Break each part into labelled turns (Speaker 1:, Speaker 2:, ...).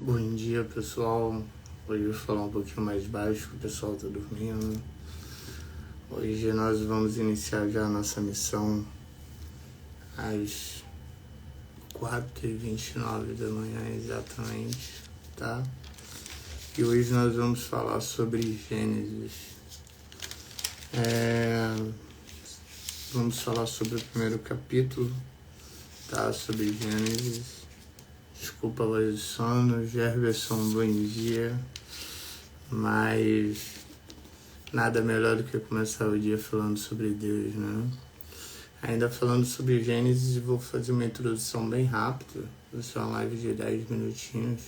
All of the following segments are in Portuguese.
Speaker 1: Bom dia, pessoal. Hoje eu vou falar um pouquinho mais baixo, que o pessoal está dormindo. Hoje nós vamos iniciar já a nossa missão às 4h29 da manhã, exatamente, tá? E hoje nós vamos falar sobre Gênesis. Vamos falar sobre o primeiro capítulo, tá? Sobre Gênesis. Desculpa a voz de sono, Gerberson, bom dia. Mas nada melhor do que começar o dia falando sobre Deus, né? Ainda falando sobre Gênesis, vou fazer uma introdução bem rápida. Vai ser uma live de 10 minutinhos.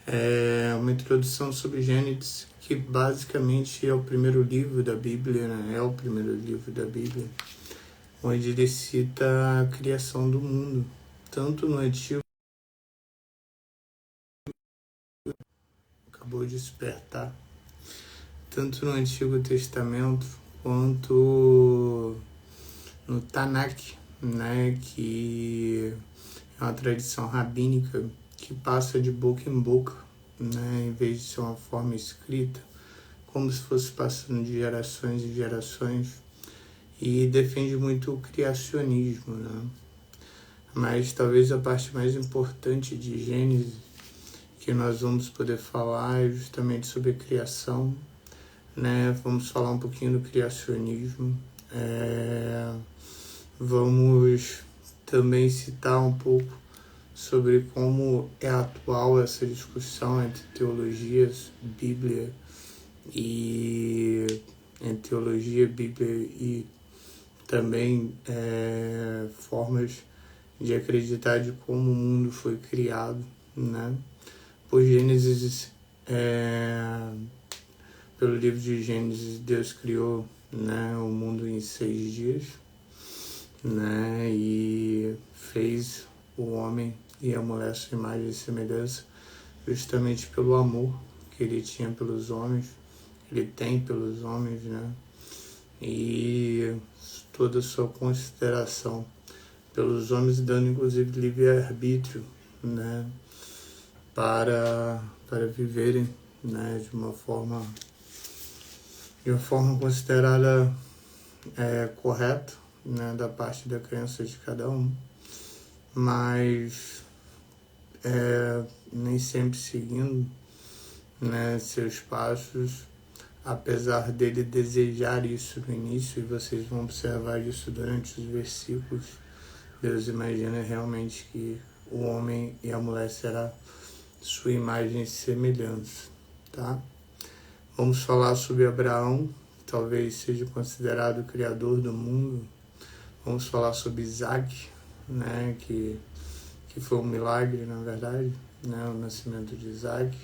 Speaker 1: É uma introdução sobre Gênesis, que basicamente é o primeiro livro da Bíblia, né? É o primeiro livro da Bíblia, onde ele cita a criação do mundo, tanto no Antigo... Acabou de despertar. Tanto no Antigo Testamento quanto no Tanakh, né, que é uma tradição rabínica que passa de boca em boca, né, em vez de ser uma forma escrita, como se fosse passando de gerações em gerações, e defende muito o criacionismo, né? Mas talvez a parte mais importante de Gênesis que nós vamos poder falar é justamente sobre a criação, né? Vamos falar um pouquinho do criacionismo, vamos também citar um pouco sobre como é atual essa discussão entre teologias, Bíblia e entre teologia, Bíblia e também formas de acreditar de como o mundo foi criado, né? Por Gênesis, pelo livro de Gênesis, Deus criou, né, o mundo em 6 dias, né, e fez o homem e a mulher à sua imagem e semelhança, justamente pelo amor que ele tinha pelos homens, ele tem pelos homens, né, e toda a sua consideração pelos homens, dando inclusive livre-arbítrio, né, para viverem, né, de uma forma considerada correta, né, da parte da crença de cada um, mas nem sempre seguindo, né, seus passos, apesar dele desejar isso no início, e vocês vão observar isso durante os versículos. Deus imagina realmente que o homem e a mulher será sua imagem e semelhança, tá? Vamos falar sobre Abraão, talvez seja considerado o criador do mundo. Vamos falar sobre Isaac, né, que foi um milagre, na verdade, né, o nascimento de Isaac.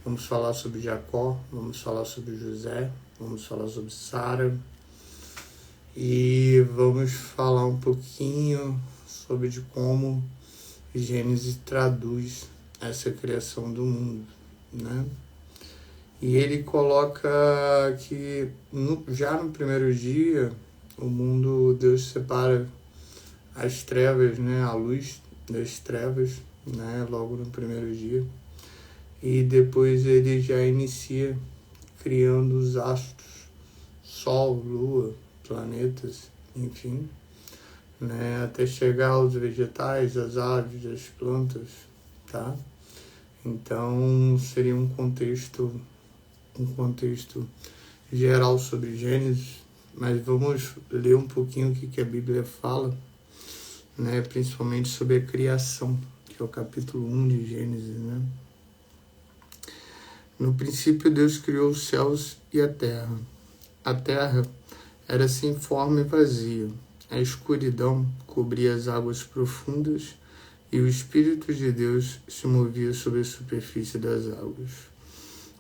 Speaker 1: Vamos falar sobre Jacó, vamos falar sobre José, vamos falar sobre Sara. E vamos falar um pouquinho sobre de como Gênesis traduz essa criação do mundo, né? E ele coloca que já no primeiro dia, o mundo, Deus separa as trevas, né, a luz das trevas, né, logo no primeiro dia. E depois ele já inicia criando os astros, Sol, Lua, planetas, enfim, né, até chegar aos vegetais, as aves, as plantas, tá? Então seria um contexto geral sobre Gênesis, mas vamos ler um pouquinho o que a Bíblia fala, né, principalmente sobre a criação, que é o capítulo 1 de Gênesis, né? No princípio Deus criou os céus e a terra. A terra era sem forma e vazia. A escuridão cobria as águas profundas e o Espírito de Deus se movia sobre a superfície das águas.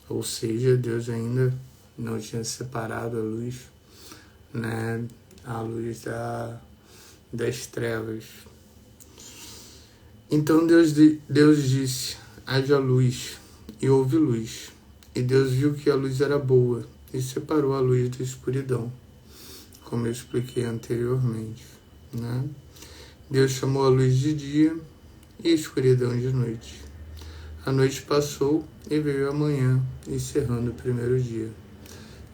Speaker 1: Ou seja, Deus ainda não tinha separado a luz, né, a luz das trevas. Então Deus disse, haja luz, e houve luz. E Deus viu que a luz era boa, e separou a luz da escuridão, como eu expliquei anteriormente, né? Deus chamou a luz de dia e a escuridão de noite. A noite passou e veio a manhã, encerrando o primeiro dia.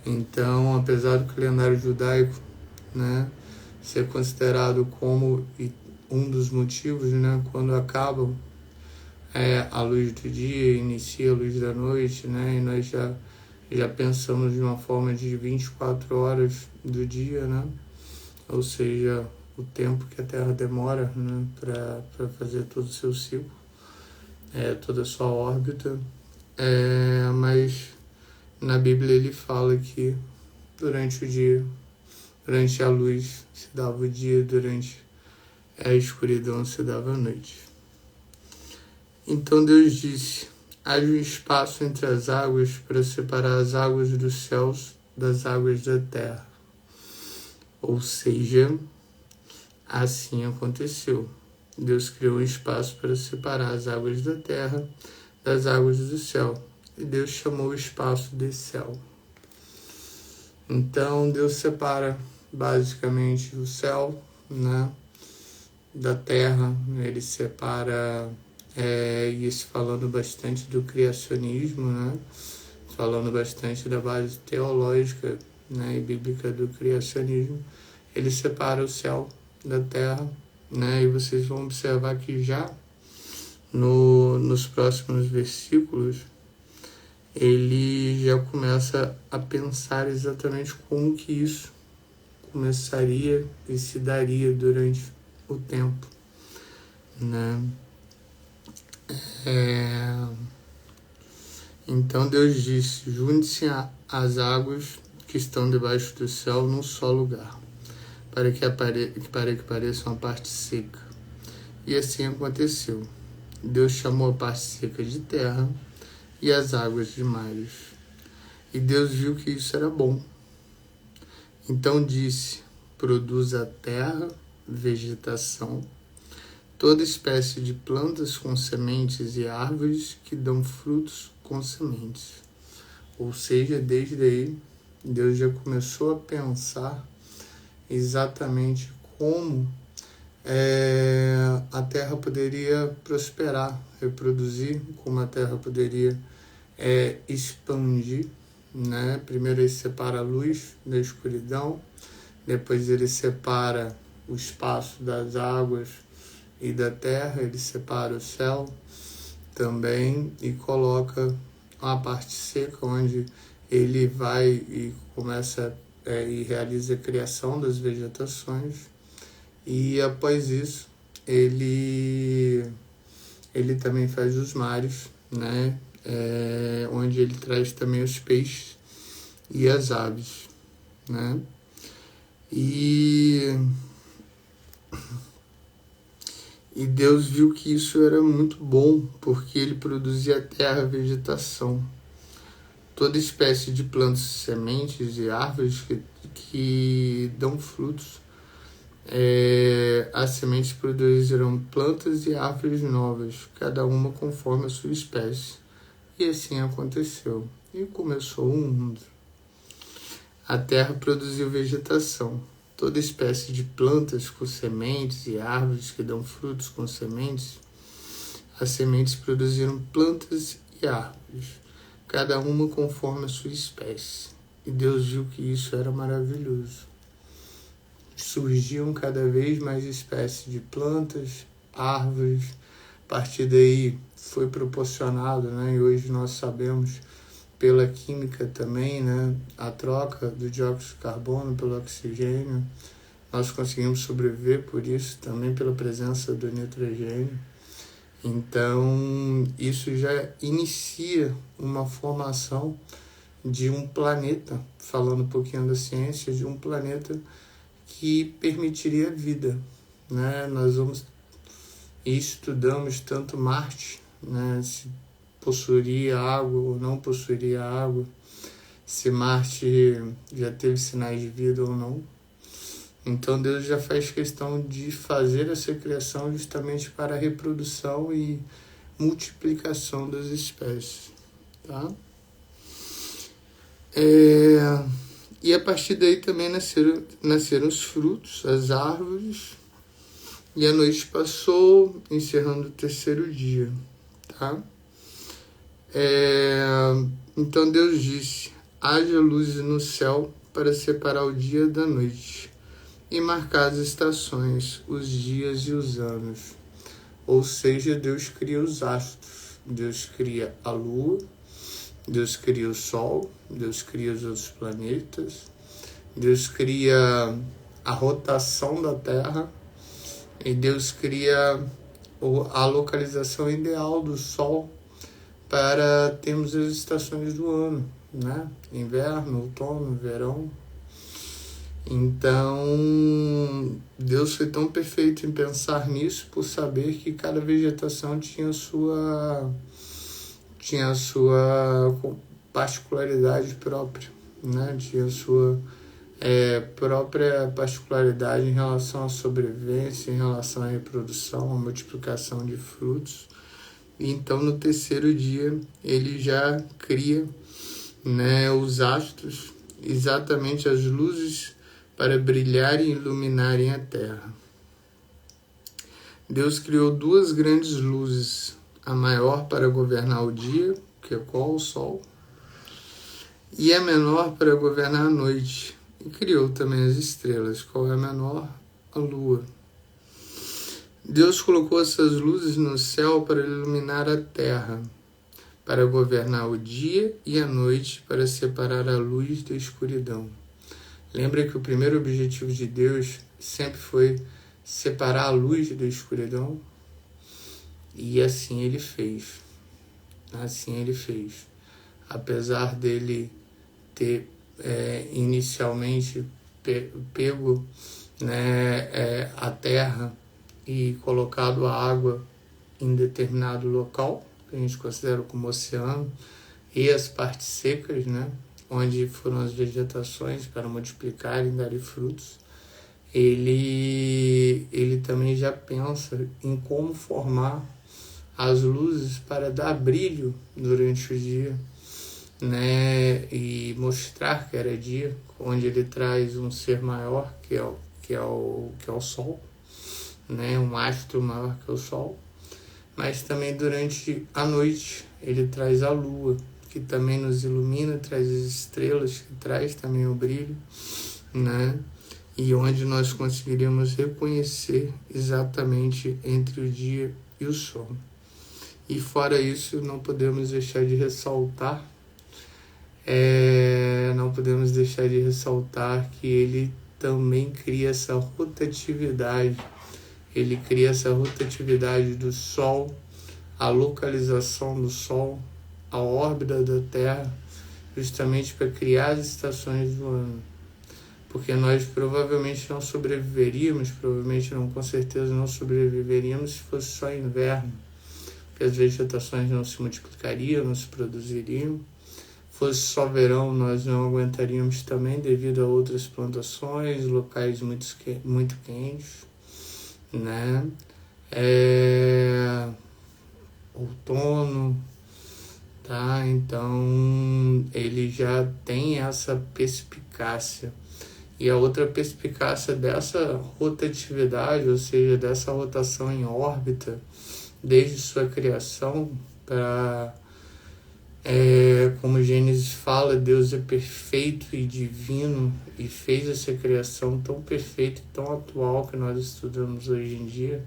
Speaker 1: Então, apesar do calendário judaico, né, ser considerado como um dos motivos, né, quando acabam a luz do dia, inicia a luz da noite, né, e nós já pensamos de uma forma de 24 horas do dia, né, ou seja, o tempo que a Terra demora, né, para fazer todo o seu ciclo, toda a sua órbita, mas na Bíblia ele fala que durante o dia, durante a luz se dava o dia, durante a escuridão se dava a noite. Então Deus disse: haja um espaço entre as águas para separar as águas dos céus das águas da terra. Ou seja, assim aconteceu. Deus criou um espaço para separar as águas da terra das águas do céu. E Deus chamou o espaço de céu. Então Deus separa basicamente o céu, né, da terra. Ele separa, isso falando bastante do criacionismo, né, falando bastante da base teológica, né, e bíblica do criacionismo. Ele separa o céu da terra, né, e vocês vão observar que já nos próximos versículos ele já começa a pensar exatamente como que isso começaria e se daria durante o tempo, né? Então Deus disse: junte-se as águas que estão debaixo do céu num só lugar, para que pareça uma parte seca. E assim aconteceu. Deus chamou a parte seca de terra e as águas de mares. E Deus viu que isso era bom. Então disse: produz a terra vegetação, toda espécie de plantas com sementes e árvores que dão frutos com sementes. Ou seja, desde aí, Deus já começou a pensar exatamente como a terra poderia prosperar, reproduzir, como a terra poderia expandir, né? Primeiro ele separa a luz da escuridão, depois ele separa o espaço das águas e da terra, ele separa o céu também e coloca uma parte seca onde ele vai e começa e realiza a criação das vegetações. E após isso, ele também faz os mares, né? Onde ele traz também os peixes e as aves, né? E Deus viu que isso era muito bom, porque ele produzia a terra, a vegetação, toda espécie de plantas, sementes e árvores que dão frutos. As sementes produzirão plantas e árvores novas, cada uma conforme a sua espécie. E assim aconteceu. E começou o mundo. A terra produziu vegetação, toda espécie de plantas com sementes e árvores que dão frutos com sementes. As sementes produziram plantas e árvores, cada uma conforme a sua espécie. E Deus viu que isso era maravilhoso. Surgiam cada vez mais espécies de plantas, árvores. A partir daí foi proporcionado, né? E hoje nós sabemos pela química também, né? A troca do dióxido de carbono pelo oxigênio. Nós conseguimos sobreviver por isso, também pela presença do nitrogênio. Então, isso já inicia uma formação de um planeta, falando um pouquinho da ciência, de um planeta que permitiria vida, né? Nós vamos e estudamos tanto Marte, né? Se possuiria água ou não possuiria água, se Marte já teve sinais de vida ou não. Então Deus já faz questão de fazer essa criação justamente para a reprodução e multiplicação das espécies, tá? E a partir daí também nasceram os frutos, as árvores, e a noite passou, encerrando o terceiro dia, tá? Então Deus disse: haja luzes no céu para separar o dia da noite e marcar as estações, os dias e os anos. Ou seja, Deus cria os astros, Deus cria a lua, Deus cria o sol, Deus cria os outros planetas, Deus cria a rotação da Terra e Deus cria a localização ideal do Sol para termos as estações do ano, né? Inverno, outono, verão. Então, Deus foi tão perfeito em pensar nisso por saber que cada vegetação tinha a sua particularidade própria, né? Tinha a sua própria particularidade em relação à sobrevivência, em relação à reprodução, à multiplicação de frutos. Então, no terceiro dia, ele já cria, né, os astros, exatamente as luzes para brilharem e iluminarem a terra. Deus criou duas grandes luzes, a maior para governar o dia, que é qual? O sol, e a menor para governar a noite. E criou também as estrelas. Qual é a menor? A lua. Deus colocou essas luzes no céu para iluminar a terra, para governar o dia e a noite, para separar a luz da escuridão. Lembra que o primeiro objetivo de Deus sempre foi separar a luz da escuridão? E assim ele fez. Assim ele fez. Apesar dele ter inicialmente pego, né, a terra e colocado a água em determinado local, que a gente considera como oceano, e as partes secas, né, onde foram as vegetações para multiplicarem e darem frutos, ele também já pensa em como formar as luzes para dar brilho durante o dia, né, e mostrar que era dia, onde ele traz um ser maior, que é o Sol, né, um astro maior que o Sol, mas também durante a noite ele traz a lua, que também nos ilumina, traz as estrelas, que traz também o brilho, né, e onde nós conseguiríamos reconhecer exatamente entre o dia e o sol. E fora isso, não podemos deixar de ressaltar que ele também cria essa rotatividade. Ele cria essa rotatividade do Sol, a localização do Sol, a órbita da Terra, justamente para criar as estações do ano. Porque nós provavelmente não sobreviveríamos, com certeza não sobreviveríamos se fosse só inverno. Porque as vegetações não se multiplicariam, não se produziriam. Fosse só verão, nós não aguentaríamos também devido a outras plantações, locais muito quentes, né? Outono, tá? Então, ele já tem essa perspicácia. E a outra perspicácia dessa rotatividade, ou seja, dessa rotação em órbita, desde sua criação, como Gênesis fala, Deus é perfeito e divino e fez essa criação tão perfeita e tão atual que nós estudamos hoje em dia.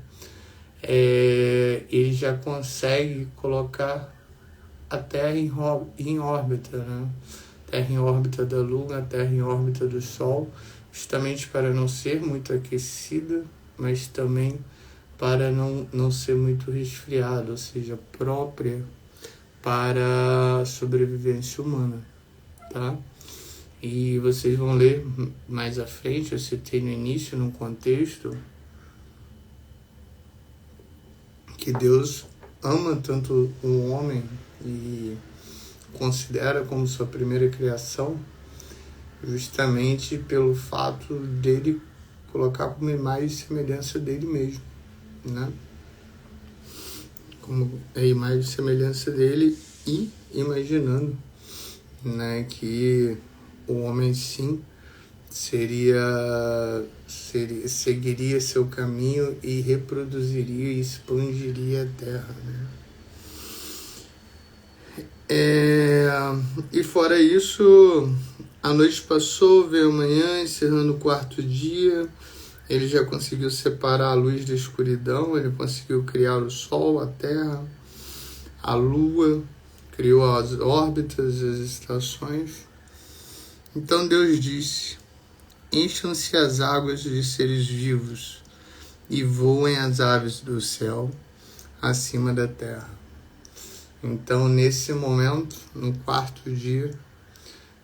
Speaker 1: Ele já consegue colocar a Terra em órbita, né? Terra em órbita da Lua, a Terra em órbita do Sol, justamente para não ser muito aquecida, mas também para não ser muito resfriada, ou seja, própria para a sobrevivência humana, tá? E vocês vão ler mais à frente, eu citei no início, num contexto, que Deus ama tanto o homem e considera como sua primeira criação, justamente pelo fato dele colocar como imagem e semelhança dele mesmo, né? Como a imagem e semelhança dele, e imaginando, né, que o homem sim seguiria seu caminho e reproduziria e expandiria a Terra, né? E fora isso, a noite passou, veio amanhã, encerrando o quarto dia. Ele já conseguiu separar a luz da escuridão, ele conseguiu criar o Sol, a Terra, a Lua, criou as órbitas, as estações. Então Deus disse: encham-se as águas de seres vivos e voem as aves do céu acima da terra. Então, nesse momento, no quarto dia,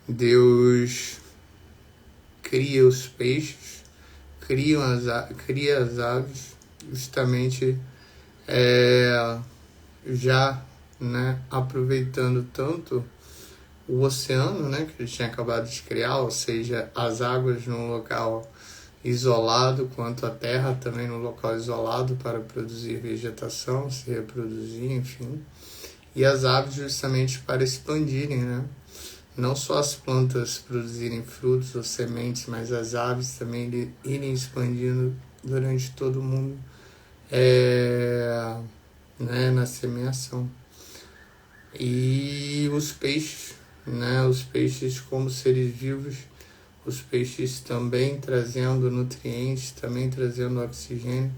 Speaker 1: Deus cria os peixes, cria as aves, justamente já, né, aproveitando tanto o oceano, né, que ele tinha acabado de criar, ou seja, as águas num local isolado, quanto a terra também num local isolado para produzir vegetação, se reproduzir, enfim. E as aves justamente para expandirem, né? Não só as plantas produzirem frutos ou sementes, mas as aves também irem expandindo durante todo o mundo, né, na semeação. E os peixes, né, os peixes como seres vivos, os peixes também trazendo nutrientes, também trazendo oxigênio,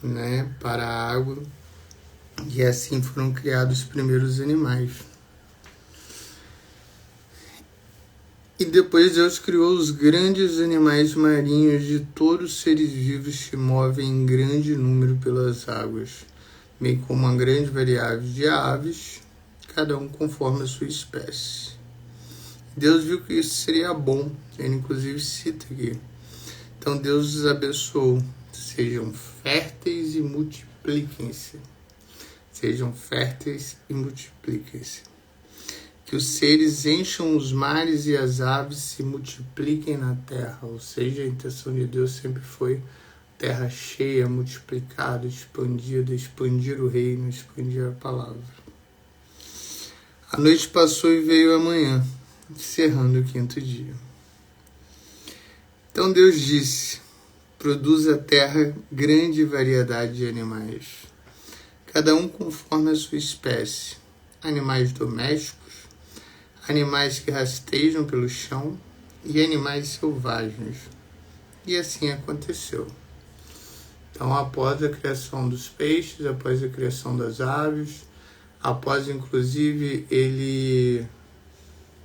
Speaker 1: né, para a água. E assim foram criados os primeiros animais. E depois Deus criou os grandes animais marinhos de todos os seres vivos que movem em grande número pelas águas, bem como uma grande variedade de aves, cada um conforme a sua espécie. Deus viu que isso seria bom, ele inclusive cita aqui. Então Deus os abençoou: sejam férteis e multipliquem-se. Sejam férteis e multipliquem-se. Que os seres encham os mares e as aves se multipliquem na terra. Ou seja, a intenção de Deus sempre foi terra cheia, multiplicada, expandida, expandir o reino, expandir a palavra. A noite passou e veio a manhã, encerrando o quinto dia. Então Deus disse: produza a terra grande variedade de animais, cada um conforme a sua espécie, animais domésticos, animais que rastejam pelo chão e animais selvagens. E assim aconteceu. Então, após a criação dos peixes, após a criação das aves, após inclusive ele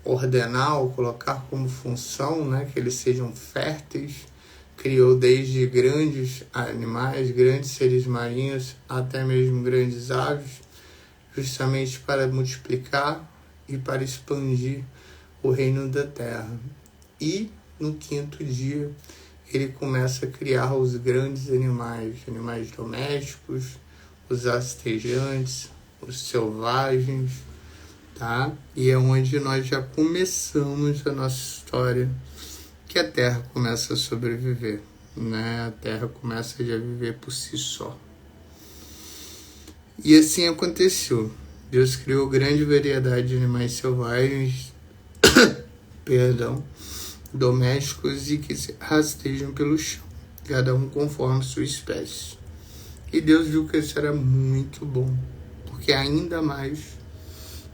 Speaker 1: ordenar ou colocar como função, né, que eles sejam férteis, criou desde grandes animais, grandes seres marinhos, até mesmo grandes aves, justamente para multiplicar e para expandir o reino da terra. E no quinto dia ele começa a criar os grandes animais, animais domésticos, os rastejantes, os selvagens, tá? E é onde nós já começamos a nossa história, que a terra começa a sobreviver, né? A terra começa já a viver por si só. E assim aconteceu. Deus criou grande variedade de animais selvagens, domésticos e que rastejam pelo chão, cada um conforme sua espécie. E Deus viu que isso era muito bom, porque ainda mais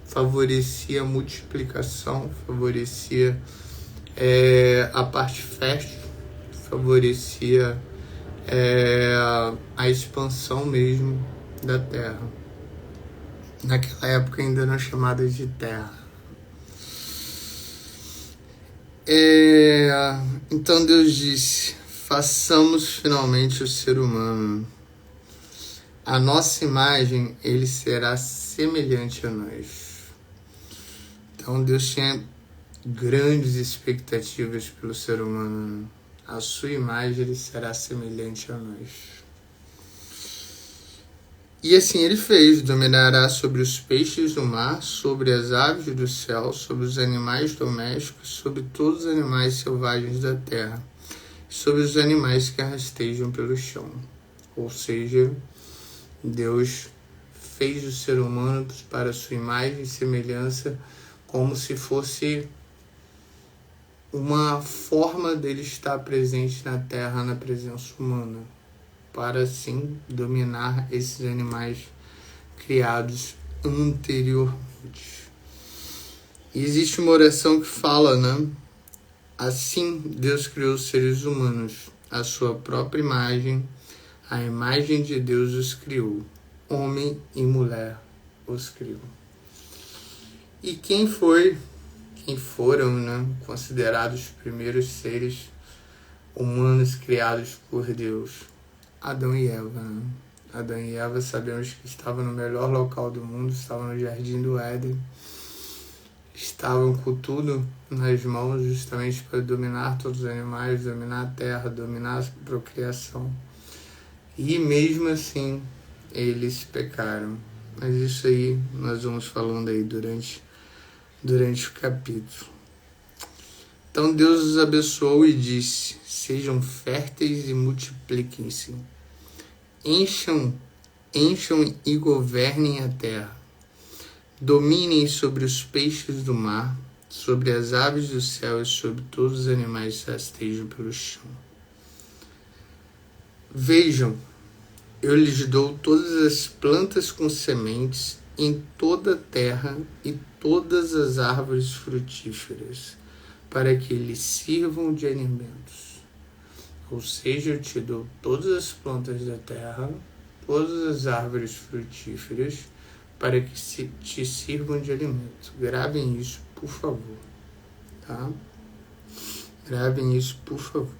Speaker 1: favorecia a multiplicação, favorecia a parte fértil, favorecia a expansão mesmo da terra. Naquela época ainda não chamada de terra. Então Deus disse: façamos finalmente o ser humano. A nossa imagem, ele será semelhante a nós. Então Deus tinha grandes expectativas pelo ser humano. A sua imagem, ele será semelhante a nós. E assim ele fez: dominará sobre os peixes do mar, sobre as aves do céu, sobre os animais domésticos, sobre todos os animais selvagens da terra, sobre os animais que rastejam pelo chão. Ou seja, Deus fez o ser humano para a sua imagem e semelhança, como se fosse uma forma dele estar presente na terra, na presença humana, para assim dominar esses animais criados anteriormente. E existe uma oração que fala, né? Assim Deus criou os seres humanos, a sua própria imagem, a imagem de Deus os criou, homem e mulher os criou. E quem foram, né, considerados os primeiros seres humanos criados por Deus? Adão e Eva, né? Adão e Eva, sabemos que estavam no melhor local do mundo, estavam no Jardim do Éden, estavam com tudo nas mãos justamente para dominar todos os animais, dominar a terra, dominar a procriação. E mesmo assim, eles pecaram. Mas isso aí nós vamos falando aí durante o capítulo. Então Deus os abençoou e disse: sejam férteis e multipliquem-se. Encham e governem a terra. Dominem sobre os peixes do mar, sobre as aves do céu e sobre todos os animais que rastejam pelo chão. Vejam, eu lhes dou todas as plantas com sementes em toda a terra e todas as árvores frutíferas, para que lhes sirvam de alimentos. Ou seja, eu te dou todas as plantas da terra, todas as árvores frutíferas, para que te sirvam de alimento. Gravem isso, por favor. Tá? Gravem isso, por favor.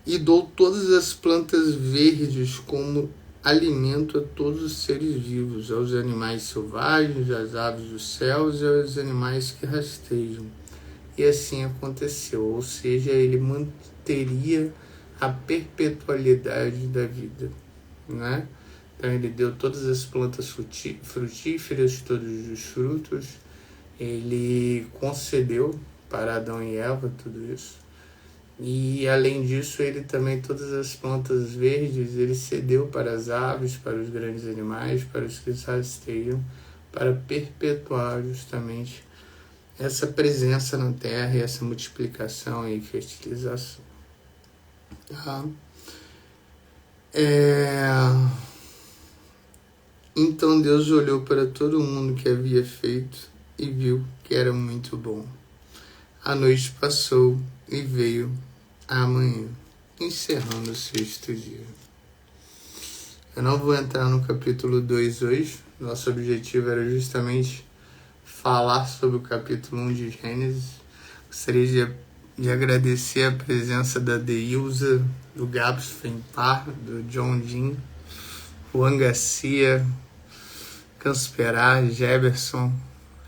Speaker 1: E dou todas as plantas verdes como alimento a todos os seres vivos, aos animais selvagens, às aves dos céus e aos animais que rastejam. E assim aconteceu, ou seja, ele manteria a perpetualidade da vida, né? Então ele deu todas as plantas frutíferas, todos os frutos, ele concedeu para Adão e Eva tudo isso. E além disso, ele também, todas as plantas verdes, ele cedeu para as aves, para os grandes animais, para os que rastejam, para perpetuar justamente essa presença na terra e essa multiplicação e fertilização. Tá? Então Deus olhou para todo mundo que havia feito e viu que era muito bom. A noite passou e veio a manhã, encerrando o sexto dia. Eu não vou entrar no capítulo 2 hoje. Nosso objetivo era justamente falar sobre o capítulo 1 de Gênesis. Gostaria de agradecer a presença da Deilza, do Gabs Fempar, do John Jim, Juan Garcia, Cansperar, Jefferson,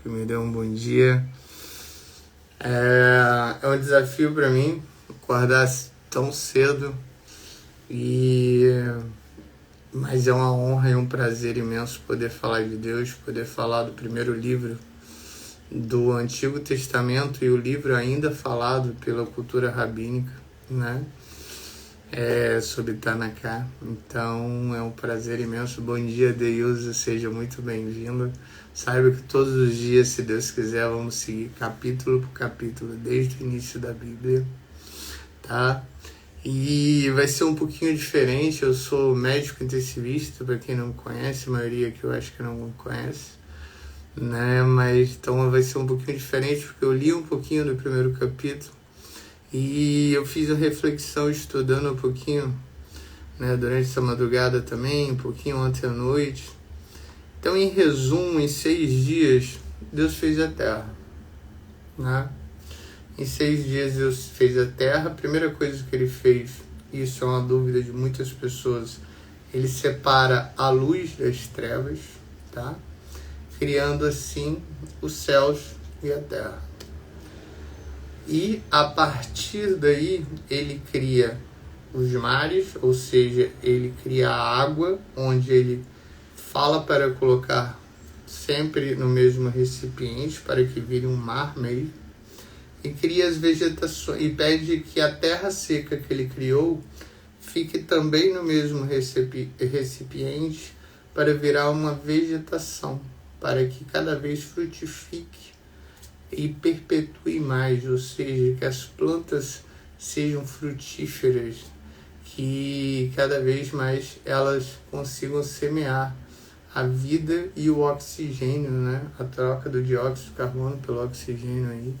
Speaker 1: que me deu um bom dia. É um desafio para mim acordar tão cedo, mas é uma honra e um prazer imenso poder falar de Deus, poder falar do primeiro livro do Antigo Testamento e o livro ainda falado pela cultura rabínica, né? Sobre Tanaká. Então é um prazer imenso. Bom dia, Deilza, seja muito bem-vinda. Saiba que todos os dias, se Deus quiser, vamos seguir capítulo por capítulo, desde o início da Bíblia, tá? E vai ser um pouquinho diferente. Eu sou médico intensivista, para quem não me conhece, a maioria que eu acho que não me conhece, né? Mas então vai ser um pouquinho diferente, porque eu li um pouquinho do primeiro capítulo e eu fiz a reflexão estudando um pouquinho, né, durante essa madrugada também, um pouquinho ontem à noite. Então, em resumo, em 6 dias, Deus fez a terra, né? Em 6 dias Deus fez a terra. A primeira coisa que ele fez, isso é uma dúvida de muitas pessoas, ele separa a luz das trevas, tá? Criando assim os céus e a terra. E a partir daí ele cria os mares, ou seja, ele cria a água, onde ele fala para colocar sempre no mesmo recipiente, para que vire um mar mesmo, e cria as vegetações, e pede que a terra seca que ele criou fique também no mesmo recipiente, para virar uma vegetação, para que cada vez frutifique e perpetue mais, ou seja, que as plantas sejam frutíferas, que cada vez mais elas consigam semear a vida e o oxigênio, né? A troca do dióxido de carbono pelo oxigênio aí,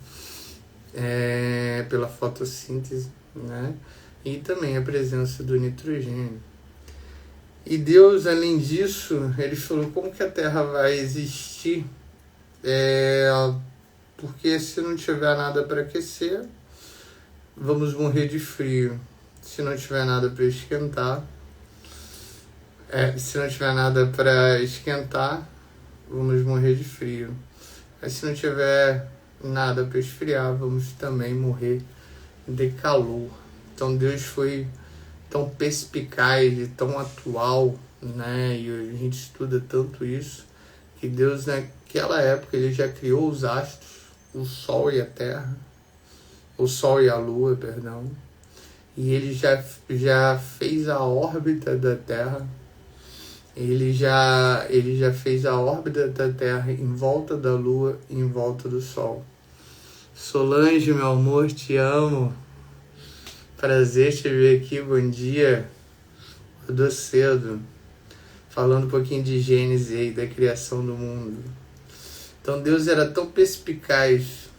Speaker 1: pela fotossíntese, né? E também a presença do nitrogênio. E Deus, além disso, ele falou como que a Terra vai existir, porque se não tiver nada para aquecer, vamos morrer de frio. Se não tiver nada para esquentar, vamos morrer de frio. Mas se não tiver nada para esfriar, vamos também morrer de calor. Então Deus foi tão perspicaz e tão atual, né? E a gente estuda tanto isso, que Deus naquela época ele já criou os astros, o Sol e a Terra, o Sol e a Lua, perdão, e ele já fez a órbita da Terra, ele já fez a órbita da Terra em volta da Lua e em volta do Sol. Solange, meu amor, te amo. Prazer te ver aqui, bom dia. Acordou cedo, falando um pouquinho de Gênesis aí, da criação do mundo. Então Deus era tão perspicaz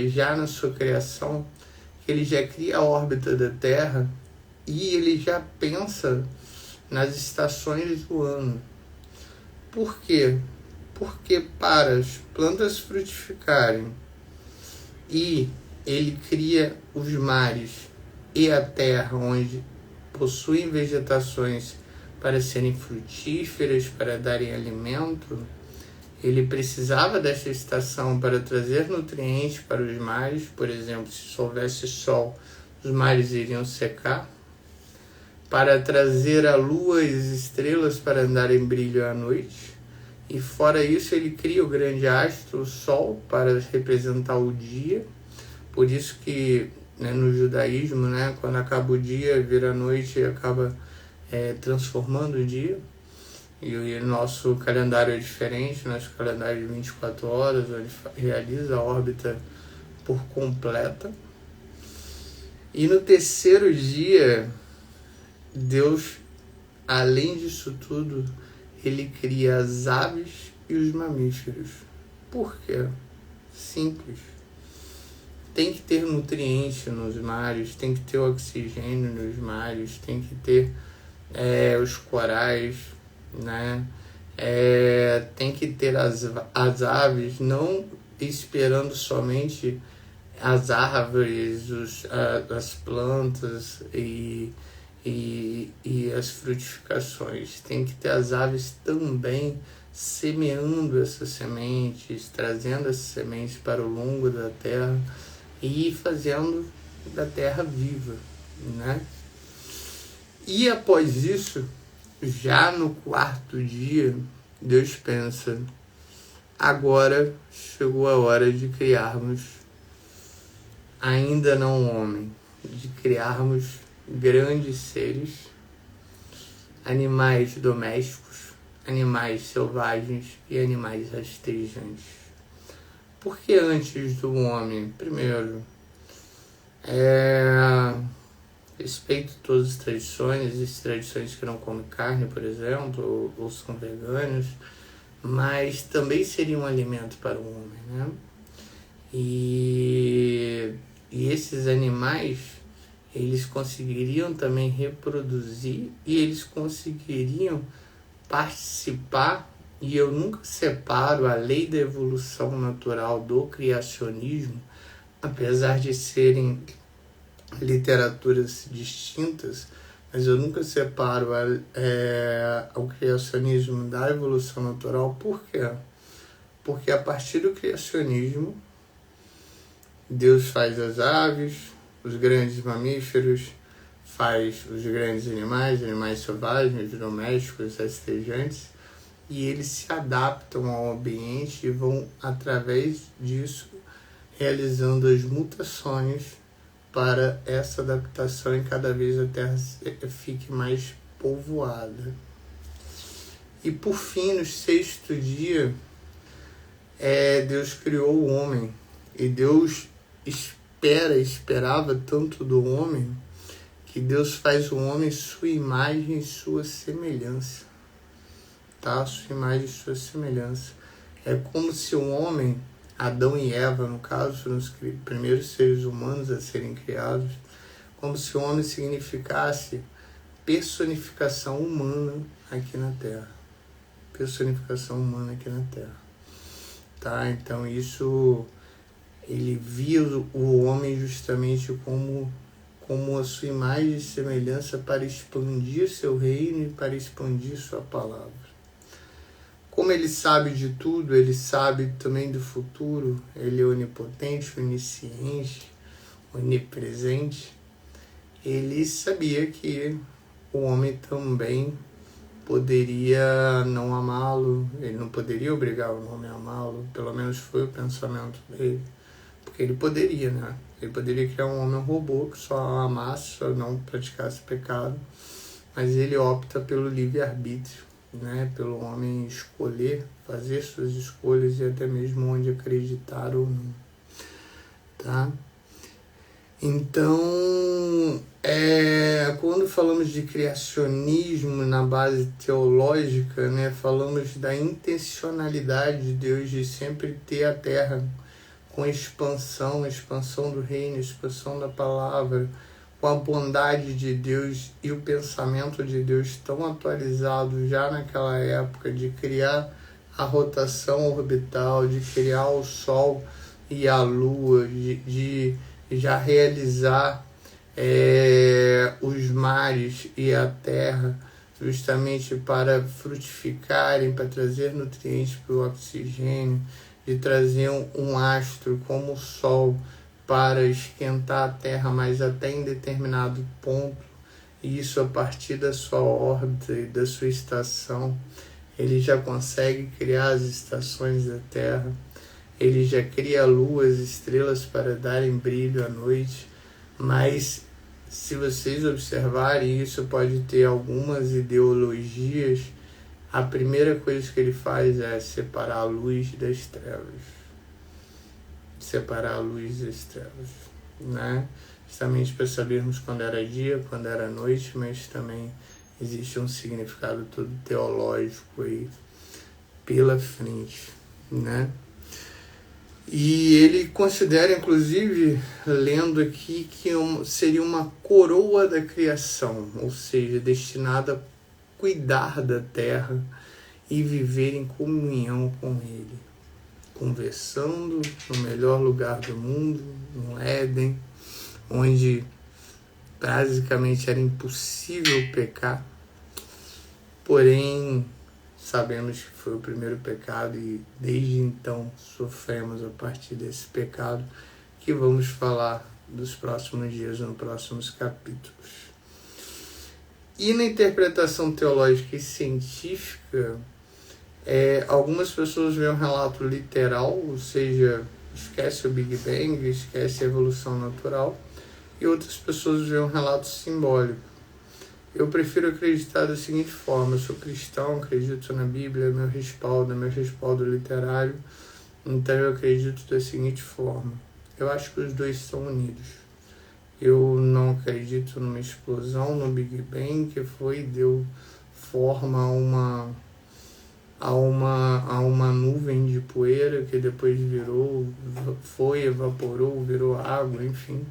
Speaker 1: já na sua criação, que ele já cria a órbita da Terra e ele já pensa nas estações do ano. Por quê? Porque para as plantas frutificarem e ele cria os mares e a terra onde possuem vegetações para serem frutíferas, para darem alimento, ele precisava dessa estação para trazer nutrientes para os mares. Por exemplo, se houvesse sol, os mares iriam secar. Para trazer a lua e as estrelas para andar em brilho à noite. E fora isso, ele cria o grande astro, o sol, para representar o dia. Por isso que no judaísmo, quando acaba o dia, vira a noite e acaba transformando o dia. E o nosso calendário é diferente, nosso calendário de 24 horas, onde realiza a órbita por completa. E no terceiro dia, Deus, além disso tudo, ele cria as aves e os mamíferos. Por quê? Simples. Tem que ter nutrientes nos mares, tem que ter oxigênio nos mares, tem que ter os corais, tem que ter as aves, não esperando somente as árvores, as plantas e as frutificações. Tem que ter as aves também semeando essas sementes, trazendo essas sementes para o longo da terra e fazendo da terra viva, E após isso, já no quarto dia, Deus pensa, agora chegou a hora de criarmos, ainda não homem, de criarmos grandes seres, animais domésticos, animais selvagens e animais rastejantes. Porque antes do homem, primeiro, respeito todas as tradições que não comem carne, por exemplo, ou são veganos, mas também seria um alimento para o homem, E esses animais, eles conseguiriam também reproduzir e eles conseguiriam participar, e eu nunca separo a lei da evolução natural do criacionismo, apesar de serem literaturas distintas, mas eu nunca separo o criacionismo da evolução natural. Por quê? Porque a partir do criacionismo, Deus faz as aves, os grandes mamíferos, faz os grandes animais selvagens, domésticos, rastejantes, e eles se adaptam ao ambiente e vão, através disso, realizando as mutações para essa adaptação e cada vez a Terra fique mais povoada. E por fim, no sexto dia, Deus criou o homem, e Deus esperava tanto do homem, que Deus faz o homem sua imagem e sua semelhança. adaptar a sua imagem e sua semelhança. É como se o homem, Adão e Eva, no caso, foram os primeiros seres humanos a serem criados, como se o homem significasse personificação humana aqui na Terra. Personificação humana aqui na Terra. Tá? Então isso, ele via o homem justamente como a sua imagem e semelhança para expandir seu reino e para expandir sua palavra. Como ele sabe de tudo, ele sabe também do futuro, ele é onipotente, onisciente, onipresente, ele sabia que o homem também poderia não amá-lo, ele não poderia obrigar o homem a amá-lo, pelo menos foi o pensamento dele, porque ele poderia, né? Ele poderia criar um homem robô que só amasse, só não praticasse pecado, mas ele opta pelo livre-arbítrio, né? Pelo homem escolher, fazer suas escolhas e até mesmo onde acreditar ou não, tá? Então, quando falamos de criacionismo na base teológica, né, falamos da intencionalidade de Deus de sempre ter a Terra com expansão do reino, expansão da palavra, com a bondade de Deus e o pensamento de Deus tão atualizado já naquela época de criar a rotação orbital, de criar o Sol e a Lua, de já realizar os mares e a terra justamente para frutificarem, para trazer nutrientes para o oxigênio, de trazer um astro como o Sol para esquentar a terra, mas até em determinado ponto, e isso a partir da sua órbita e da sua estação, ele já consegue criar as estações da terra. Ele já cria luas, estrelas para darem brilho à noite, mas se vocês observarem, isso pode ter algumas ideologias. A primeira coisa que ele faz é separar a luz das trevas. Separar a luz das trevas, né? Justamente para sabermos quando era dia, quando era noite, mas também existe um significado todo teológico aí pela frente, né? E ele considera, inclusive, lendo aqui, que seria uma coroa da criação, ou seja, destinada a cuidar da terra e viver em comunhão com ele, conversando no melhor lugar do mundo, no Éden, onde basicamente era impossível pecar, porém sabemos que foi o primeiro pecado e desde então sofremos a partir desse pecado, que vamos falar dos próximos dias, nos próximos capítulos. E na interpretação teológica e científica, algumas pessoas veem um relato literal, ou seja, esquece o Big Bang, esquece a evolução natural, e outras pessoas veem um relato simbólico. Eu prefiro acreditar da seguinte forma: eu sou cristão, acredito na Bíblia, meu respaldo literário, então eu acredito da seguinte forma: eu acho que os dois estão unidos. Eu não acredito numa explosão, no Big Bang, que deu forma a uma nuvem de poeira que depois evaporou, virou água, enfim.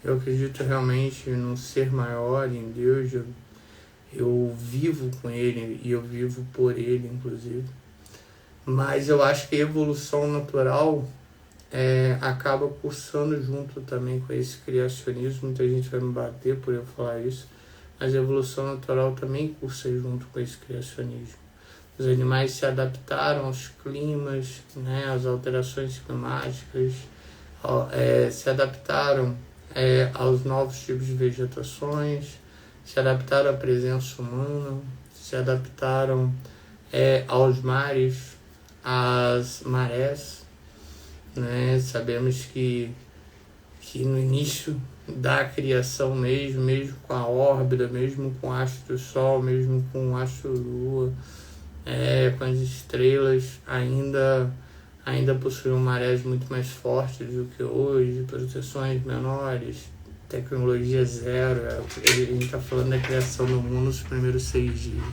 Speaker 1: Eu acredito realmente num ser maior, em Deus. Eu vivo com Ele e eu vivo por Ele, inclusive. Mas eu acho que a evolução natural acaba cursando junto também com esse criacionismo. Muita gente vai me bater por eu falar isso, mas a evolução natural também cursa junto com esse criacionismo. Os animais se adaptaram aos climas, né, às alterações climáticas, se adaptaram aos novos tipos de vegetações, se adaptaram à presença humana, se adaptaram aos mares, às marés, né? Sabemos que no início da criação mesmo com a órbita, mesmo com o astro Sol, mesmo com o astro Lua, com as estrelas, ainda possuíam marés muito mais fortes do que hoje, proteções menores, tecnologia zero. A gente está falando da criação do mundo nos primeiros 6 dias.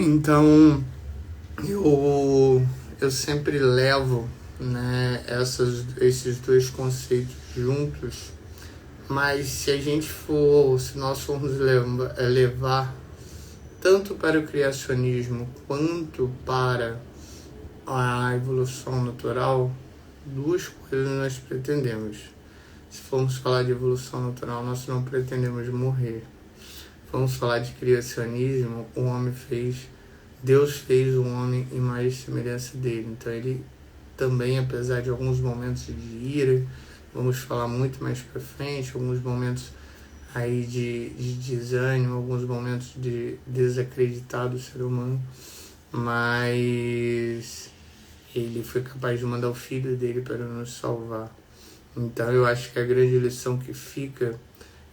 Speaker 1: Então, eu sempre levo, né, esses dois conceitos juntos, mas se nós formos levar tanto para o criacionismo quanto para a evolução natural, duas coisas nós pretendemos. Se formos falar de evolução natural, nós não pretendemos morrer. Vamos falar de criacionismo, Deus fez o homem em imagem e semelhança dele. Então ele também, apesar de alguns momentos de ira, vamos falar muito mais para frente, alguns momentos aí de desânimo, alguns momentos de desacreditar do ser humano, mas ele foi capaz de mandar o filho dele para nos salvar. Então eu acho que a grande lição que fica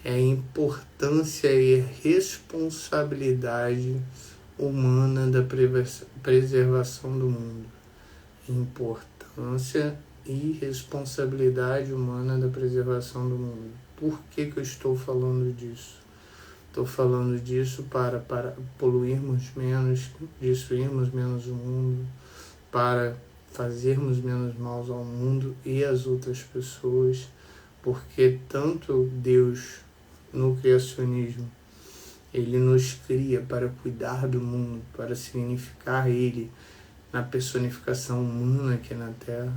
Speaker 1: é a importância e a responsabilidade humana da preservação do mundo. Importância e responsabilidade humana da preservação do mundo. Por que eu estou falando disso? Estou falando disso para poluirmos menos, destruirmos menos o mundo, para fazermos menos mal ao mundo e às outras pessoas, porque tanto Deus no criacionismo, ele nos cria para cuidar do mundo, para significar ele na personificação humana aqui na Terra,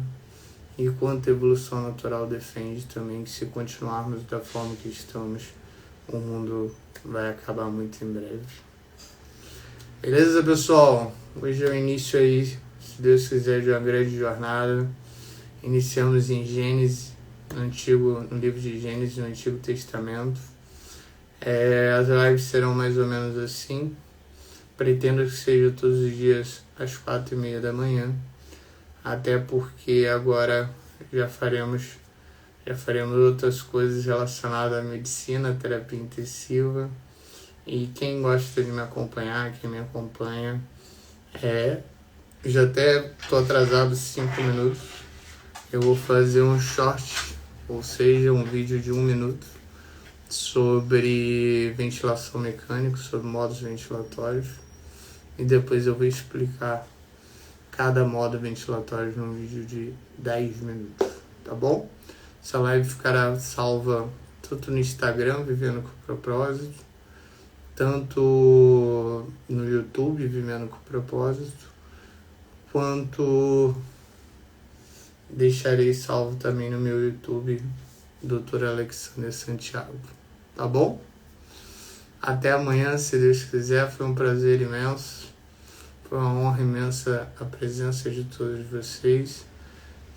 Speaker 1: e quanto a evolução natural defende também que se continuarmos da forma que estamos, o mundo vai acabar muito em breve. Beleza, pessoal? Hoje é o início aí, se Deus quiser, de uma grande jornada. Iniciamos em Gênesis, no livro de Gênesis, no Antigo Testamento. As lives serão mais ou menos assim. Pretendo que seja todos os dias às 4h30 da manhã. Até porque agora já faremos outras coisas relacionadas à medicina, à terapia intensiva. E quem gosta de me acompanhar, quem me acompanha, já até estou atrasado 5 minutos. Eu vou fazer um short, ou seja, um vídeo de 1 minuto sobre ventilação mecânica, sobre modos ventilatórios. E depois eu vou explicar cada modo ventilatório num vídeo de 10 minutos, tá bom? Essa live ficará salva tanto no Instagram, Vivendo com Propósito, tanto no YouTube, Vivendo com Propósito, quanto deixarei salvo também no meu YouTube, Dr. Alexander Santiago, tá bom? Até amanhã, se Deus quiser. Foi um prazer imenso, foi uma honra imensa a presença de todos vocês,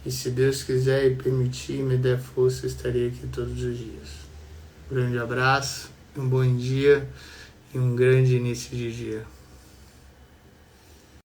Speaker 1: e se Deus quiser e permitir e me der força, estarei aqui todos os dias. Um grande abraço, um bom dia e um grande início de dia.